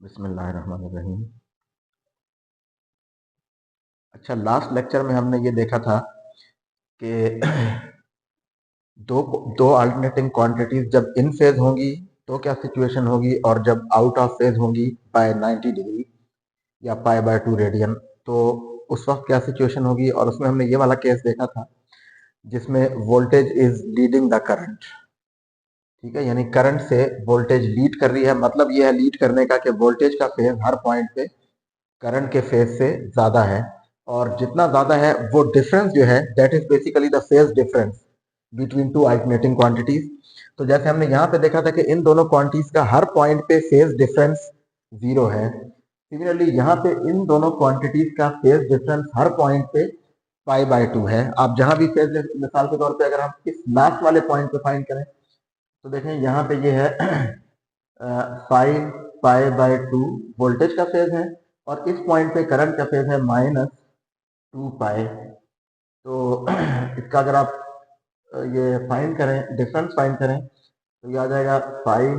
बिस्मिल्लाहिर्रहमानिर्रहीम। अच्छा, last lecture में हमने ये देखा था कि दो दो अल्टरनेटिंग क्वांटिटीज जब इन फेज होंगी तो क्या सिचुएशन होगी, और जब आउट ऑफ फेज होंगी बाय 90 डिग्री या पाई बाय 2 रेडियन तो उस वक्त क्या सिचुएशन होगी। और उसमें हमने ये वाला केस देखा था जिसमें voltage is leading the current. ठीक है, यानी करंट से वोल्टेज लीड कर रही है। मतलब यह है लीड करने का कि वोल्टेज का फेज हर पॉइंट पे करंट के फेज से ज्यादा है, और जितना ज्यादा है वो डिफरेंस जो है that is basically the phase difference between two alternating quantities. तो जैसे हमने यहाँ पे देखा था कि इन दोनों क्वांटिटीज का हर पॉइंट पे फेज डिफरेंस जीरो है। सिमिलरली यहाँ पे इन दोनों क्वांटिटीज का फेज डिफरेंस हर पॉइंट पे पाई बाय 2 है। आप जहां भी फेज, मिसाल के तौर पे अगर हम इस लास्ट वाले पॉइंट पे फाइंड करें तो देखें यहाँ पे ये है 5 पाई बाय 2 वोल्टेज का फेज है, और इस पॉइंट पे करंट का फेज है -2 पाई। तो इसका अगर आप ये फाइंड करें, डिफरेंस फाइंड करें तो ये आ जाएगा 5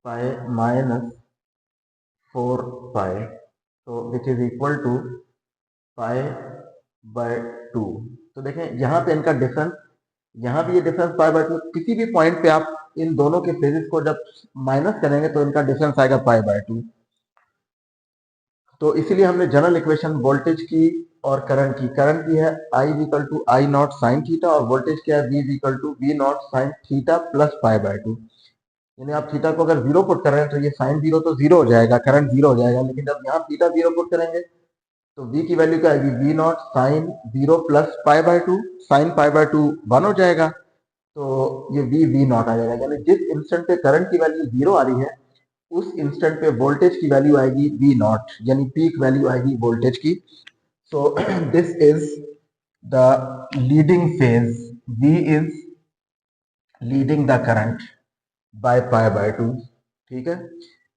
पाई -4 पाई, तो which is equal to pi by 2। तो देखें यहाँ पे इनका डिफरेंस, यहाँ भी ये डिफरेंस पाई बाय 2, किसी भी पॉइंट पे आप इन दोनों के फेजेस को जब माइनस करेंगे तो इनका डिफरेंस आएगा पाई बाय 2। तो इसीलिए हमने जनरल इक्वेशन वोल्टेज की और करंट की है I equal to I naught sine theta, और वोल्टेज क्या है V equal to V naught sine theta plus pi by 2। यानी आप थीटा को अगर जीरो पुट कर रहे हैं तो ये साइन जीरो तो जीरो हो जाएगा, करंट जीरो हो जाएगा, लेकिन जब यहाँ थीटा जीरो पुट करेंगे तो V की वैल्यू क्या आएगी, V naught sine zero plus pi by 2। Sine pi by 2 1 हो जाएगा, तो ये वी नॉट आ जाएगा। यानी जिस इंस्टेंट पे करंट की वैल्यू जीरो आ रही है उस इंस्टेंट पे वोल्टेज की वैल्यू आएगी वी नॉट, यानी पीक वैल्यू आएगी वोल्टेज की। So this is the leading phase, V is leading the current by pi by 2। ठीक है,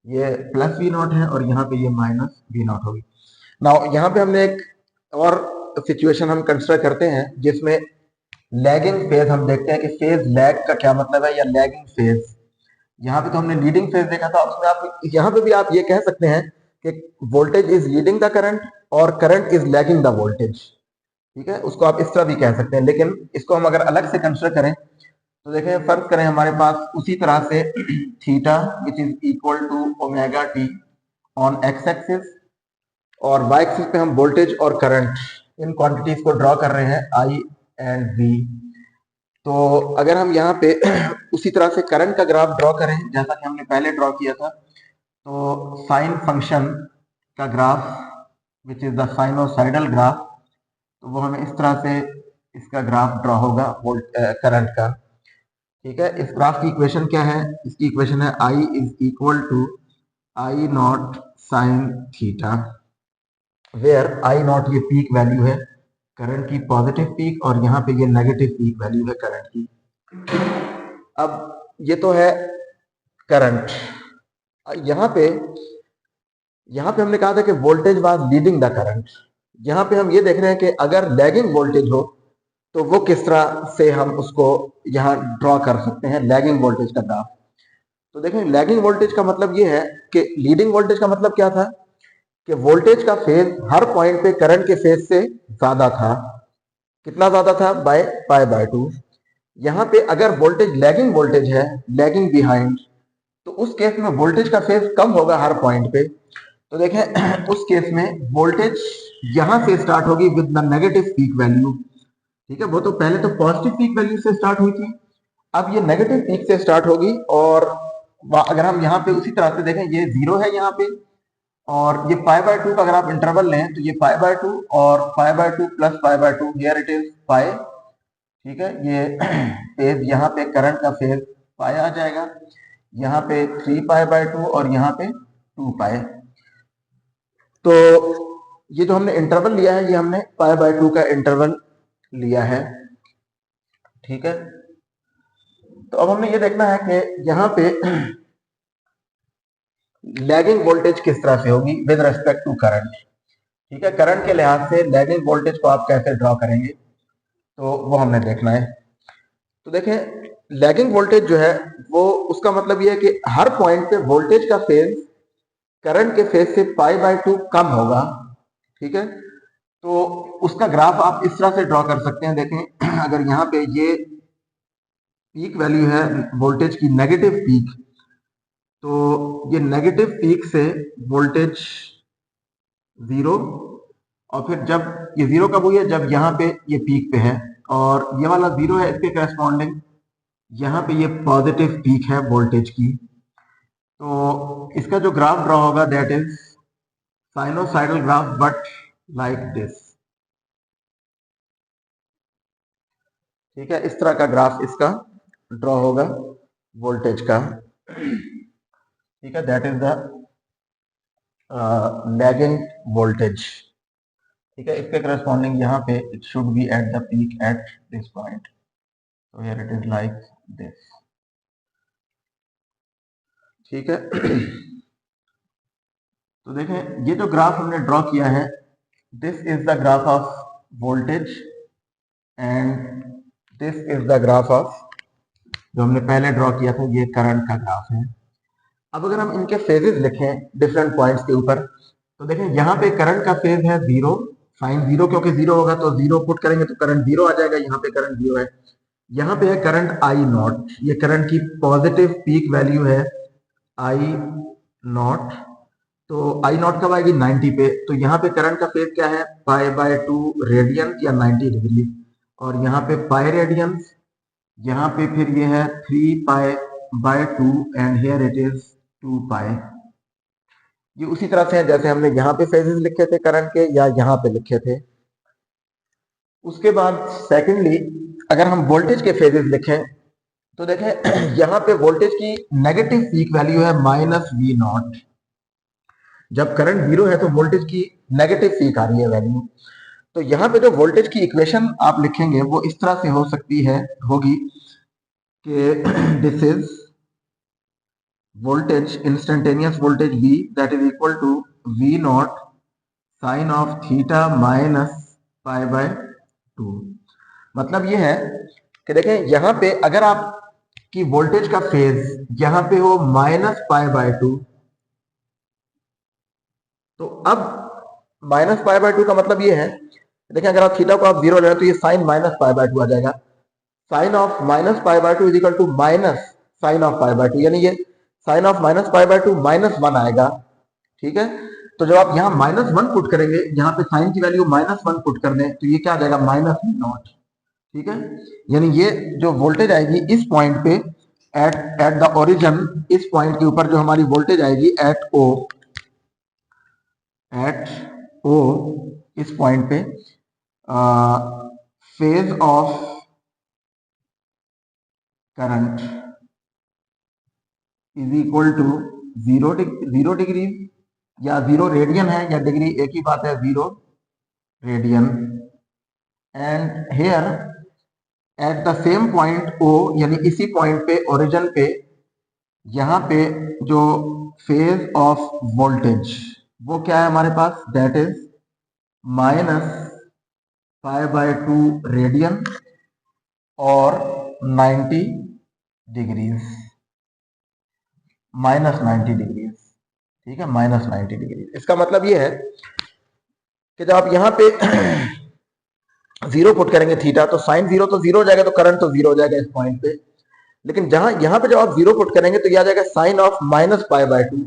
ये प्लस वी नॉट है और यहाँ पे ये माइनस वी नॉट होगी। नाउ यहाँ पे हमने एक और सिचुएशन हम कंसिडर करते हैं जिसमें लैगिंग फेज हम देखते हैं कि फेज लैग का क्या मतलब है, या लैगिंग फेज। यहाँ पे तो हमने लीडिंग फेज देखा था, उसमें आप यहाँ पे भी आप ये कह सकते हैं कि voltage is leading the current और current is lagging the voltage. ठीक है, उसको आप इस तरह भी कह सकते हैं, लेकिन इसको हम अगर अलग से कंसिडर करें तो देखें, फर्ज करें हमारे पास उसी तरह से theta which is equal to omega t on x axis, और वाई एक्सिस पे हम वोल्टेज और करंट इन क्वांटिटीज को ड्रॉ कर रहे हैं आई एंड वी। तो अगर हम यहाँ पे उसी तरह से करंट का ग्राफ ड्रॉ करें जैसा कि हमने पहले ड्रॉ किया था, तो साइन फंक्शन का graph which is the sinusoidal graph, तो वो हमें इस तरह से इसका ग्राफ ड्रॉ होगा करंट का। ठीक है, इस ग्राफ की इक्वेशन क्या है, इसकी इक्वेशन है I is equal to I naught sine theta, where I naught ये पीक वैल्यू है करंट की, पॉजिटिव पीक, और यहाँ पे ये नेगेटिव पीक वैल्यू है करंट की। अब ये तो है करंट। यहाँ पे हमने कहा था कि voltage was leading the current. यहाँ पे हम ये देख रहे हैं कि अगर लैगिंग वोल्टेज हो तो वो किस तरह से हम उसको यहाँ ड्रॉ कर सकते हैं, लैगिंग वोल्टेज का ग्राफ। तो देखें, लैगिंग वोल्टेज का मतलब ये है कि लीडिंग वोल्टेज का मतलब क्या था कि वोल्टेज का फेज हर पॉइंट पे करंट के फेज से ज्यादा था। कितना ज्यादा था, बाय पाई बाय 2। यहाँ पे अगर वोल्टेज लैगिंग वोल्टेज है, लैगिंग बिहाइंड, तो उस केस में वोल्टेज का फेज कम होगा हर पॉइंट पे। तो देखें उस केस में वोल्टेज यहां से स्टार्ट होगी with the negative peak value. ठीक है, वो तो पहले तो पॉजिटिव पीक वैल्यू से स्टार्ट हुई थी, अब ये नेगेटिव पीक से स्टार्ट होगी। और अगर हम यहाँ पे उसी तरह से देखें, ये जीरो है यहाँ पे, और ये पाई बाय 2 का अगर आप इंटरवल लें तो ये पाई बाय 2 और पाई by 2 plus pi by 2, here it is pi. ठीक है, ये फेज यहाँ पे करंट का फेज पाई आ जाएगा, यहाँ पे 3 पाई बाय 2 और यहाँ पे 2 पाई। तो ये जो हमने इंटरवल लिया है ये हमने पाई बाय 2 का इंटरवल लिया है। ठीक है, तो अब हमें ये देखना है कि यहाँ पे लैगिंग वोल्टेज किस तरह से होगी विद रेस्पेक्ट टू करंट। ठीक है, करंट के लिहाज से लैगिंग वोल्टेज को आप कैसे ड्रॉ करेंगे तो वो हमने देखना है। तो देखें, लैगिंग वोल्टेज जो है वो उसका मतलब ये है कि हर पॉइंट पे वोल्टेज का फेज करंट के फेज से पाई बाय 2 कम होगा, ठीक है, तो उसका ग्राफ आप इस तरह से ड्रॉ कर सकते हैं। देखें अगर यहाँ पे ये पीक वैल्यू है वोल्टेज की, नेगेटिव पीक, तो ये नेगेटिव पीक से वोल्टेज 0, और फिर जब ये 0 कब हुई है, जब यहाँ पे ये पीक पे है, और ये वाला 0 है, इसके करस्पॉन्डिंग यहाँ पे ये पॉजिटिव पीक है वोल्टेज की। तो इसका जो ग्राफ ड्रॉ होगा that is sinusoidal graph but like this, ठीक है, इस तरह का ग्राफ इसका ड्रॉ होगा वोल्टेज का, ठीक है, that is the lagging voltage, ठीक है। इसके करस्पॉन्डिंग यहाँ पे it should be at the peak at this point, so here it is like this, ठीक है। तो देखें ये जो ग्राफ हमने ड्रॉ किया है, this is the graph of voltage and this is the graph of, जो हमने पहले ड्रॉ किया था, ये करंट का ग्राफ है। अब अगर हम इनके फेजेस लिखें डिफरेंट पॉइंट्स के ऊपर, तो देखें यहाँ पे करंट का फेज है 0, साइन 0, क्योंकि 0 होगा तो 0 पुट करेंगे तो करंट 0 आ जाएगा, यहाँ पे करंट 0 है। यहाँ पे है करंट आई नॉट, ये करंट की पॉजिटिव पीक वैल्यू है आई नॉट, तो आई नॉट कब आएगी 90 पे, तो यहाँ पे करंट का फेज क्या है पाई बाय 2 रेडियन या 90 डिग्री, और यहाँ पे पाई रेडियन, यहाँ पे फिर ये है 3 पाई by 2 and here it is 2 पाई। ये उसी तरह से है जैसे हमने यहाँ पे फेजेस लिखे थे करंट के या यहाँ पे लिखे थे। उसके बाद सेकेंडली अगर हम वोल्टेज के फेजेस लिखें तो देखें यहाँ पे वोल्टेज की नेगेटिव पीक वैल्यू है माइनस वी नॉट, जब करंट 0 है तो वोल्टेज की नेगेटिव पीक आ रही है वैल्यू। तो यहाँ पे जो वोल्टेज की इक्वेशन आप लिखेंगे वो इस तरह से हो सकती है, होगी कि this is voltage, instantaneous voltage V that is equal to V naught sine of theta minus pi by 2। मतलब ये है कि देखें यहाँ पे अगर आप की वोल्टेज का फेज यहाँ पे हो माइनस पाई बाय 2, तो अब माइनस पाई बाय 2 का मतलब ये है, देखें अगर आप थीटा को आप 0 ले रहे हैं तो ये साइन माइनस पाई बाय 2 आ जाएगा, sine of minus pi by 2 is equal to minus sine of pi by 2, यानी ये sine of minus pi by 2 minus 1 आएगा, ठीक है। तो जब आप यहाँ माइनस 1 पुट करेंगे, यहाँ पे साइन की वैल्यू माइनस 1 पुट कर दें तो ये क्या आ जाएगा माइनस वी नॉट, ठीक है। यानी ये जो वोल्टेज आएगी इस पॉइंट पे एट द ओरिजिन, इस पॉइंट के ऊपर जो हमारी वोल्टेज आएगी एट ओ, इस पॉइंट पे phase of current is equal to 0 degree या 0 रेडियन है या डिग्री एक ही बात है, 0 radian, and here at the same point O, यानी इसी पॉइंट पे ओरिजिन पे, यहाँ पे जो फेज ऑफ वोल्टेज वो क्या है हमारे पास, that is minus pi by 2 radian और 90 डिग्रीज, माइनस 90 डिग्रीज, ठीक है, माइनस 90 डिग्री। इसका मतलब ये है कि जब आप यहाँ पे 0 पुट करेंगे थीटा, तो साइन 0 तो 0 हो जाएगा, तो करंट तो 0 हो जाएगा इस पॉइंट पे, लेकिन जहां यहाँ पे जब आप 0 पुट करेंगे तो यह आ जाएगा sine of minus pi by 2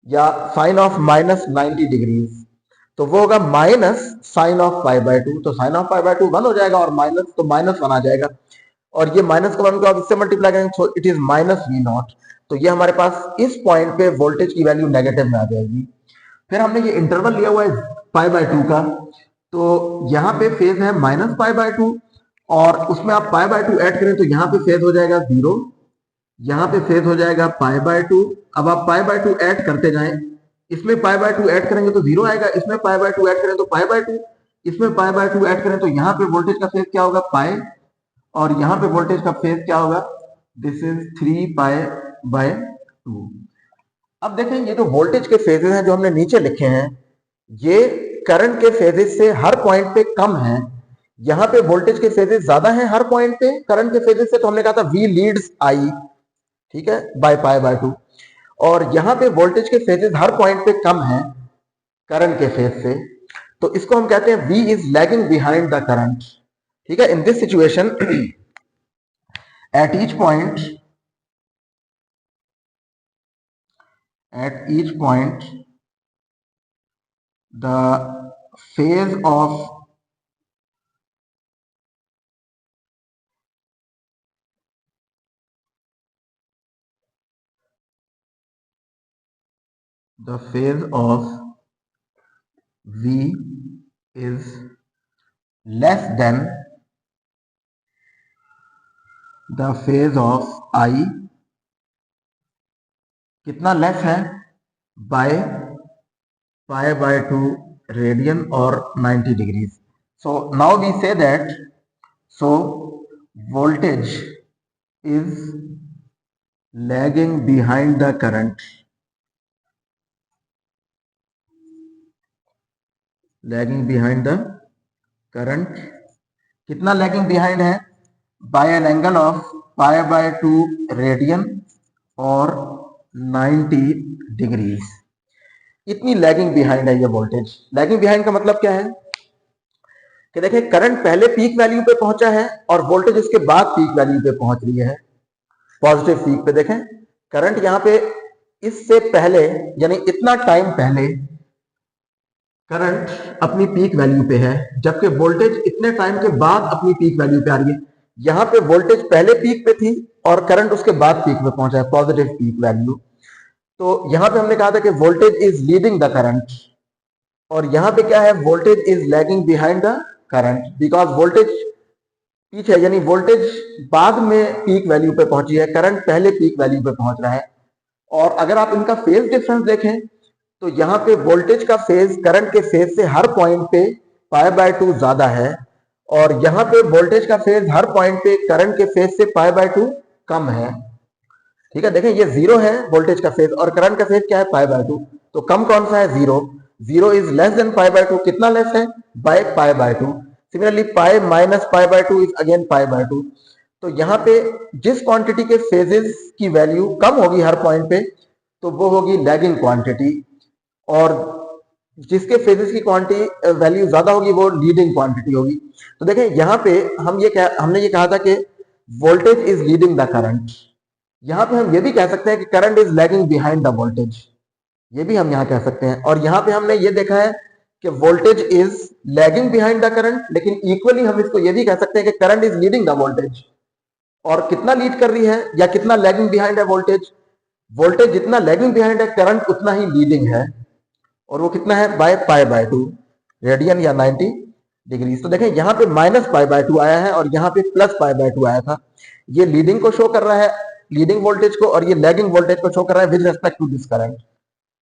या साइन ऑफ माइनस 90 डिग्रीज, तो वो होगा minus sine of pi by 2, तो साइन ऑफ पाई बाय 2 1 हो जाएगा और माइनस तो माइनस 1 आ जाएगा, और ये माइनस का 1 को आप इससे मल्टीप्लाई करेंगे तो it is minus V naught, तो ये हमारे पास इस पॉइंट पे वोल्टेज की वैल्यू नेगेटिव में आ जाएगी। फिर हमने ये इंटरवल लिया हुआ है पाई बाय 2 का, तो यहाँ पे फेज है माइनस पाई बाय 2 और उसमें आप पाई बाय 2 ऐड करें तो यहाँ पे फेज हो जाएगा 0, यहाँ पे फेज हो जाएगा पाई बाय 2। अब आप पाई बाय 2 ऐड करते जाएं, इसमें पाई बाय 2 ऐड करेंगे तो 0 आएगा, इसमें पाई बाय 2 ऐड करें तो पाई बाय 2, इसमें पाई बाय 2 ऐड करें तो यहाँ पे वोल्टेज का फेज क्या होगा पाई, और यहाँ पे वोल्टेज का फेज क्या होगा, दिस इज 3 पाई बाय 2। अब देखें ये जो वोल्टेज के फेजेस हैं जो हमने नीचे लिखे हैं, ये करंट के फेजेस से हर पॉइंट पे कम है। यहाँ पे वोल्टेज के फेजेस ज्यादा हैं हर पॉइंट पे करंट के फेजेस से, तो हमने कहा था V लीड्स I, ठीक है, बाय पाई बाय 2, और यहाँ पे वोल्टेज के फेजेस हर पॉइंट पे कम है करंट के फेज से, तो इसको हम कहते हैं V is lagging behind the current. ठीक है, in this situation at each point the phase of V is less than the phase of I, कितना लेस है, बाय पाई बाय 2 रेडियन और 90 degrees. So now we say that so voltage is lagging behind the current, lagging behind the current, कितना lagging behind है, by an angle of pi by 2 radian और 90 degrees, इतनी lagging behind है ये voltage. Lagging behind का मतलब क्या है कि देखें करंट पहले पीक वैल्यू पे पहुंचा है और वोल्टेज उसके बाद पीक वैल्यू पे पहुंच रही है, पॉजिटिव पीक पे। देखें करंट यहां पे इससे पहले यानी इतना टाइम पहले करंट अपनी पीक वैल्यू पे है, जबकि वोल्टेज इतने टाइम के बाद अपनी पीक वैल्यू पे आ रही है। यहां पे वोल्टेज पहले पीक पे थी और करंट उसके बाद पीक पे पहुंचा है, पॉजिटिव पीक वैल्यू। तो यहां पे हमने कहा था कि voltage is leading the current, और यहां पे क्या है, voltage is lagging behind the current, because voltage पीछे है, यानी वोल्टेज बाद में पीक वैल्यू पे पहुंची है, करंट पहले पीक वैल्यू पे पहुंच रहा है। और अगर आप इनका फेज डिफरेंस देखें तो यहाँ पे वोल्टेज का फेज करंट के फेज से हर पॉइंट पे पाई बाय 2 ज्यादा है, और यहाँ पे वोल्टेज का फेज हर पॉइंट पे करंट के फेज से पाई बाय 2 कम है। ठीक है, देखें ये 0 है वोल्टेज का फेज और करंट का फेज क्या है, पाई बाय 2, तो कम कौन सा है, 0। 0 is less than pi by 2, कितना लेस है, by pi by 2। Similarly pi minus pi by 2 is again pi by 2। तो यहाँ पे जिस क्वांटिटी के फेजेस की वैल्यू कम होगी हर पॉइंट पे, तो वो होगी लैगिंग क्वांटिटी, और जिसके फेजेस की क्वांटिटी वैल्यू ज्यादा होगी वो लीडिंग क्वांटिटी होगी। तो देखें यहाँ पे हमने ये कहा था कि voltage is leading the current, यहाँ पे हम ये भी कह सकते हैं कि current is lagging behind the voltage, ये भी हम यहाँ कह सकते हैं। और यहाँ पे हमने ये देखा है कि voltage is lagging behind the current, लेकिन इक्वली हम इसको ये भी कह सकते हैं कि current is leading the voltage. और कितना लीड कर रही है या कितना लैगिंग बिहाइंड है वोल्टेज, वोल्टेज जितना लैगिंग बिहाइंड है करंट उतना ही लीडिंग है, और वो कितना है, बाय पाई बाय 2 रेडियन या 90 डिग्री। तो देखें यहाँ पे माइनस पाई बाय 2 आया है और यहाँ पे प्लस पाई बाय 2 आया था, ये लीडिंग को शो कर रहा है, लीडिंग वोल्टेज को, और ये लैगिंग वोल्टेज को शो कर रहा है with respect to this current.